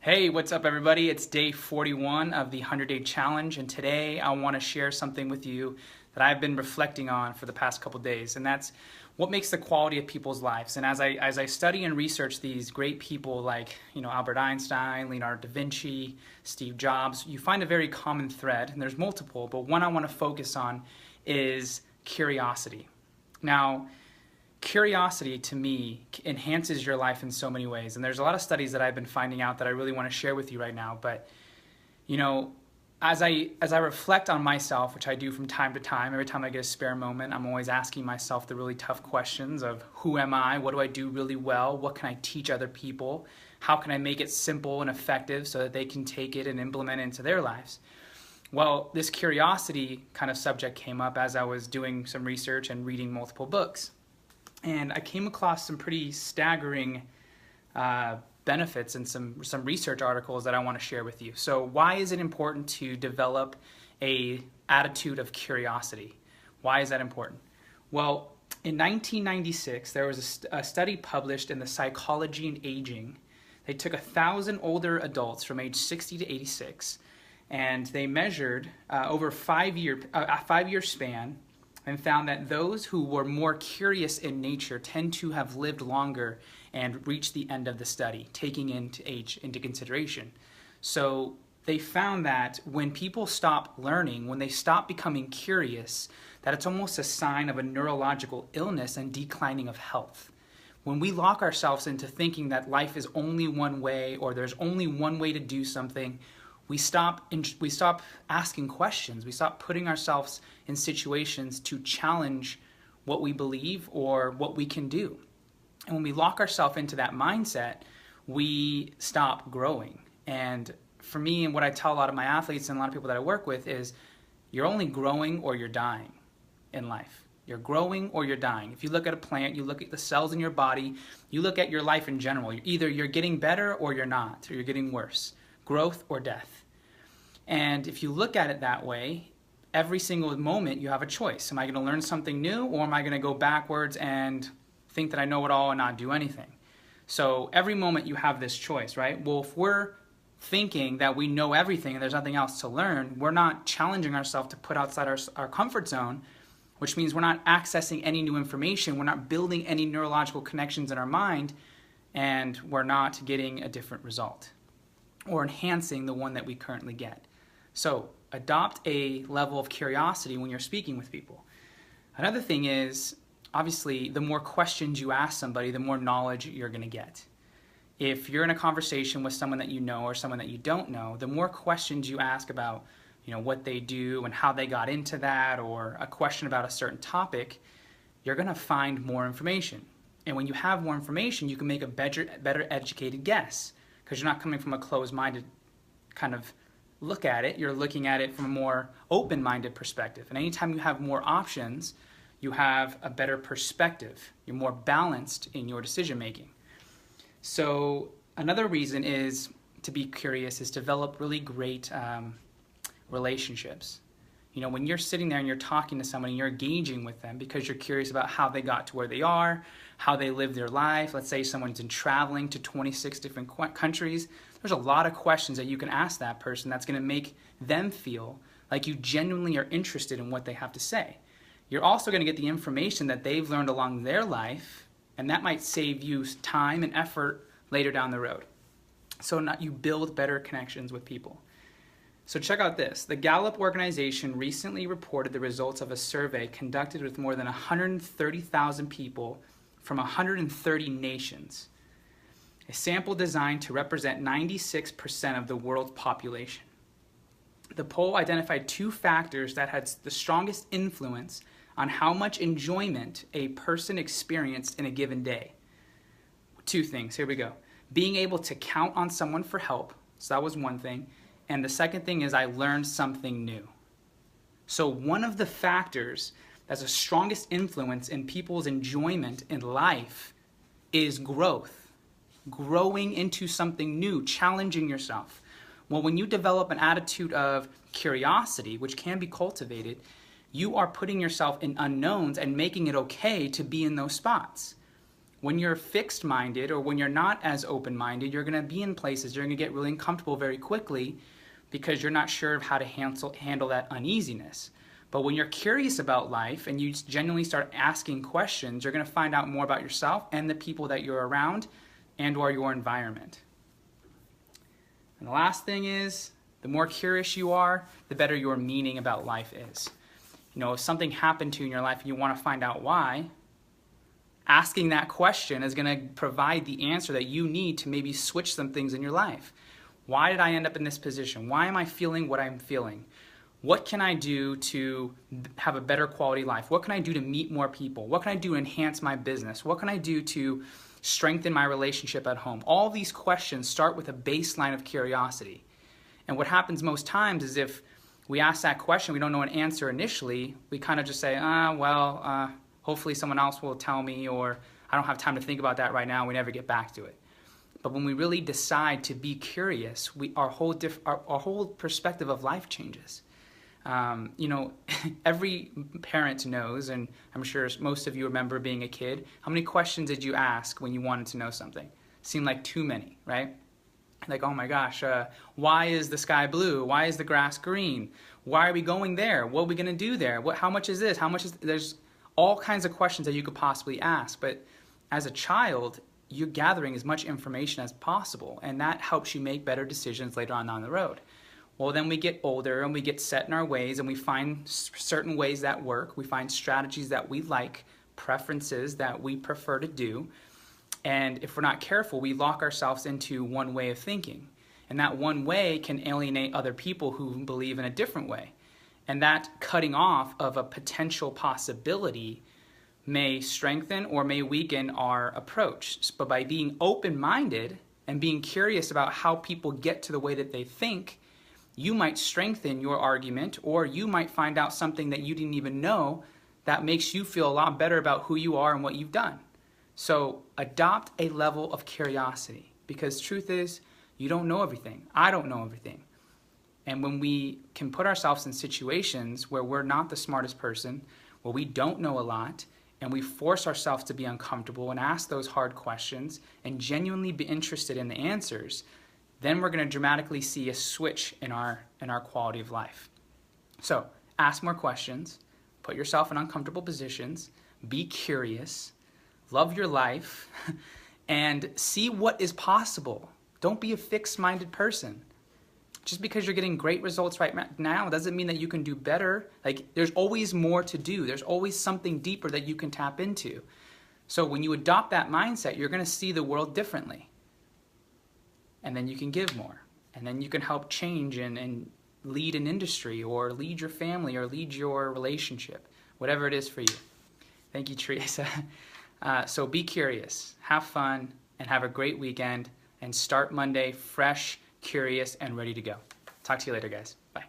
Hey, what's up, everybody? It's day 41 of the 100-Day Challenge, and today I want to share something with you that I've been reflecting on for the past couple days, and that's what makes the quality of people's lives. And as I study and research these great people like Albert Einstein, Leonardo da Vinci, Steve Jobs, you find a very common thread, and there's multiple, but one I want to focus on is curiosity. Now, curiosity to me enhances your life in so many ways, and there's a lot of studies that I've been finding out that I really want to share with you right now. But you know as I reflect on myself, which I do from time to time, every time I get a spare moment, I'm always asking myself the really tough questions of who am I, what do I do really well, what can I teach other people, how can I make it simple and effective so that they can take it and implement it into their lives. Well, this curiosity kind of subject came up as I was doing some research and reading multiple books. And I came across some pretty staggering benefits and some research articles that I want to share with you. So why is it important to develop a attitude of curiosity? Why is that important? Well, in 1996, there was a study published in the Psychology and Aging. They took 1,000 older adults from age 60 to 86, and they measured over a five-year span, and found that those who were more curious in nature tend to have lived longer and reached the end of the study, taking age into consideration. So they found that when people stop learning, when they stop becoming curious, that it's almost a sign of a neurological illness and declining of health. When we lock ourselves into thinking that life is only one way or there's only one way to do something, we stop asking questions. We stop putting ourselves in situations to challenge what we believe or what we can do. And when we lock ourselves into that mindset, we stop growing. And for me, and what I tell a lot of my athletes and a lot of people that I work with is, you're only growing or you're dying in life. You're growing or you're dying. If you look at a plant, you look at the cells in your body, you look at your life in general. Either you're getting better or you're not, or you're getting worse. Growth or death. And if you look at it that way, every single moment you have a choice. Am I going to learn something new, or am I going to go backwards and think that I know it all and not do anything? So every moment you have this choice, right? Well, if we're thinking that we know everything and there's nothing else to learn, we're not challenging ourselves to put outside our comfort zone, which means we're not accessing any new information, we're not building any neurological connections in our mind, and we're not getting a different result or enhancing the one that we currently get. So adopt a level of curiosity when you're speaking with people. Another thing is, obviously, the more questions you ask somebody, the more knowledge you're going to get. If you're in a conversation with someone that you know or someone that you don't know, the more questions you ask about what they do and how they got into that, or a question about a certain topic, you're going to find more information. And when you have more information, you can make a better educated guess, because you're not coming from a closed-minded kind of look at it. You're looking at it from a more open-minded perspective. And anytime you have more options, you have a better perspective. You're more balanced in your decision-making. So another reason is to be curious is develop really great relationships. When you're sitting there and you're talking to someone and you're engaging with them because you're curious about how they got to where they are, how they live their life. Let's say someone's been traveling to 26 different countries. There's a lot of questions that you can ask that person that's going to make them feel like you genuinely are interested in what they have to say. You're also going to get the information that they've learned along their life, and that might save you time and effort later down the road. So you build better connections with people. So check out this. The Gallup organization recently reported the results of a survey conducted with more than 130,000 people from 130 nations. A sample designed to represent 96% of the world's population. The poll identified two factors that had the strongest influence on how much enjoyment a person experienced in a given day. Two things, here we go. Being able to count on someone for help, so that was one thing. And the second thing is I learned something new. So one of the factors that's the strongest influence in people's enjoyment in life is growth. Growing into something new, challenging yourself. Well, when you develop an attitude of curiosity, which can be cultivated, you are putting yourself in unknowns and making it okay to be in those spots. When you're fixed minded or when you're not as open minded, you're going to be in places, you're going to get really uncomfortable very quickly because you're not sure of how to handle that uneasiness. But when you're curious about life and you genuinely start asking questions, you're going to find out more about yourself and the people that you're around and or your environment. And the last thing is, the more curious you are, the better your meaning about life is. You know, if something happened to you in your life and you want to find out why, asking that question is going to provide the answer that you need to maybe switch some things in your life. Why did I end up in this position? Why am I feeling what I'm feeling? What can I do to have a better quality life? What can I do to meet more people? What can I do to enhance my business? What can I do to strengthen my relationship at home? All these questions start with a baseline of curiosity. And what happens most times is if we ask that question, we don't know an answer initially, we kind of just say, hopefully someone else will tell me, or I don't have time to think about that right now, we never get back to it. But when we really decide to be curious, our whole perspective of life changes. Every parent knows, and I'm sure most of you remember being a kid, how many questions did you ask when you wanted to know something? Seemed like too many, right? Like, oh my gosh, why is the sky blue? Why is the grass green? Why are we going there? What are we going to do there? How much is this? There's all kinds of questions that you could possibly ask. But as a child, you're gathering as much information as possible, and that helps you make better decisions later on down the road. Well, then we get older and we get set in our ways and we find certain ways that work. We find strategies that we like, preferences that we prefer to do. And if we're not careful, we lock ourselves into one way of thinking. And that one way can alienate other people who believe in a different way. And that cutting off of a potential possibility may strengthen or may weaken our approach. But by being open-minded and being curious about how people get to the way that they think, you might strengthen your argument, or you might find out something that you didn't even know that makes you feel a lot better about who you are and what you've done. So adopt a level of curiosity, because truth is, you don't know everything. I don't know everything. And when we can put ourselves in situations where we're not the smartest person, where we don't know a lot, and we force ourselves to be uncomfortable and ask those hard questions and genuinely be interested in the answers, then we're going to dramatically see a switch in our quality of life. So ask more questions, put yourself in uncomfortable positions, be curious, love your life, and see what is possible. Don't be a fixed-minded person. Just because you're getting great results right now doesn't mean that you can do better. Like, there's always more to do. There's always something deeper that you can tap into. So when you adopt that mindset, you're going to see the world differently. And then you can give more. And then you can help change and lead an industry, or lead your family, or lead your relationship, whatever it is for you. Thank you, Teresa. So be curious, have fun, and have a great weekend, and start Monday fresh, curious, and ready to go. Talk to you later, guys. Bye.